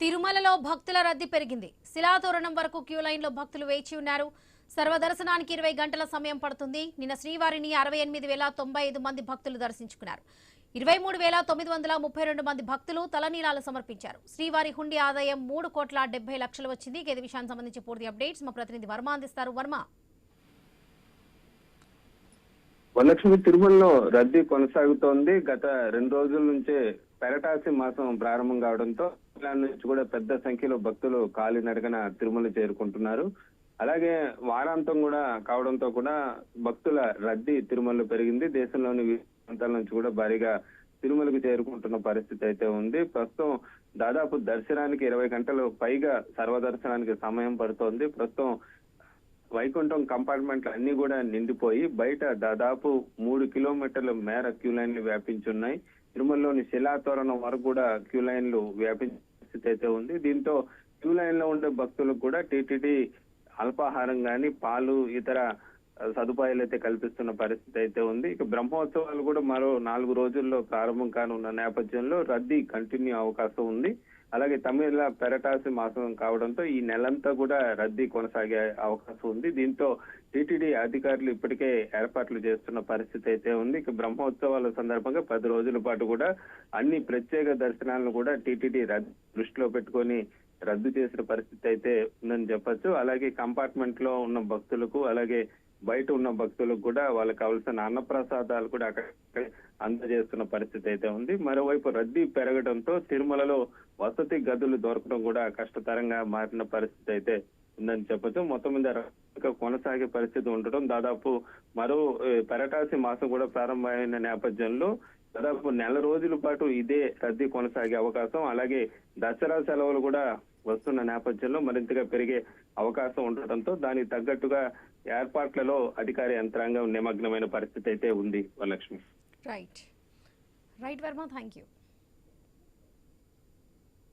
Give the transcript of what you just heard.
తిరుమలలో భక్తుల రద్దీ పెరిగింది. శిలాతోరణం వరకు క్యూ లైన్లో భక్తులు వేచి ఉన్నారు. సర్వదర్శనానికి 20 గంటల సమయం పడుతుంది. నిన్న శ్రీవారిని 68,095 మంది భక్తులు దర్శించుకున్నారు. 23,932 మంది భక్తులు తలనీలాలు సమర్పించారు. శ్రీవారి హుండీ ఆదాయం 3,70,00,000 వచ్చింది. ఇదే విషయానికి సంబంధించి పూర్తి అప్డేట్స్ మా ప్రతినిధి వర్మ అందిస్తారు. వర్మ, వరలక్ష్మి, తిరుమలలో రద్దీ కొనసాగుతోంది. గత 2 రోజుల నుంచే పెరటాసి మాసం ప్రారంభం కావడంతో నుంచి కూడా పెద్ద సంఖ్యలో భక్తులు కాలినడకన తిరుమల చేరుకుంటున్నారు. అలాగే వారాంతం కూడా కావడంతో కూడా భక్తుల రద్దీ తిరుమలలో పెరిగింది. దేశంలోని వివిధ ప్రాంతాల నుంచి కూడా భారీగా తిరుమలకు చేరుకుంటున్న పరిస్థితి అయితే ఉంది. ప్రస్తుతం దాదాపు దర్శనానికి 20 గంటలు పైగా సర్వదర్శనానికి సమయం పడుతోంది. ప్రస్తుతం వైకుంఠం కంపార్ట్మెంట్లు అన్ని కూడా నిండిపోయి బయట దాదాపు 3 కిలోమీటర్ల మేర క్యూ లైన్లు వ్యాపించున్నాయి. తిరుమలలోని శిలాతోరణం వరకు కూడా క్యూ లైన్లు వ్యాపించే పరిస్థితి అయితే ఉంది. దీంతో క్యూ లైన్ లో ఉండే భక్తులకు కూడా టీటీడీ అల్పాహారం గాని, పాలు, ఇతర సదుపాయాలు అయితే కల్పిస్తున్న పరిస్థితి అయితే ఉంది. ఇక బ్రహ్మోత్సవాలు కూడా మరో 4 రోజుల్లో ప్రారంభం కానున్న నేపథ్యంలో రద్దీ కంటిన్యూ అవకాశం ఉంది. అలాగే తమిళ పెరటాసి మాసం కావడంతో ఈ నెలంతా కూడా రద్దీ కొనసాగే అవకాశం ఉంది. దీంతో టీటీడీ అధికారులు ఇప్పటికే ఏర్పాట్లు చేస్తున్న పరిస్థితి అయితే ఉంది. ఇక బ్రహ్మోత్సవాల సందర్భంగా 10 రోజుల పాటు కూడా అన్ని ప్రత్యేక దర్శనాలను కూడా టీటీడీ దృష్టిలో పెట్టుకొని రద్దు చేసిన పరిస్థితి అయితే ఉందని చెప్పొచ్చు. అలాగే కంపార్ట్మెంట్ లో ఉన్న భక్తులకు, అలాగే బయట ఉన్న భక్తులకు కూడా వాళ్ళకి కావాల్సిన అన్నప్రసాదాలు కూడా అక్కడ అందజేస్తున్న పరిస్థితి అయితే ఉంది. మరోవైపు రద్దీ పెరగడంతో తిరుమలలో వసతి గదులు దొరకడం కూడా కష్టతరంగా మారిన పరిస్థితి అయితే ఉందని చెప్పొచ్చు. మొత్తం మీద కొనసాగే పరిస్థితి ఉండటం, దాదాపు మరో పెరటాసి మాసం కూడా ప్రారంభమైన నేపథ్యంలో దాదాపు 1 రోజుల పాటు ఇదే రద్దీ కొనసాగే అవకాశం, అలాగే దసరా సెలవులు కూడా వస్తున్న నేపథ్యంలో మరింతగా పెరిగే అవకాశం ఉండటంతో దానికి తగ్గట్టుగా ఏర్పాట్లలో అధికార యంత్రాంగం నిమగ్నమైన పరిస్థితి అయితే ఉంది. Varalakshmi. Right Varma, thank you.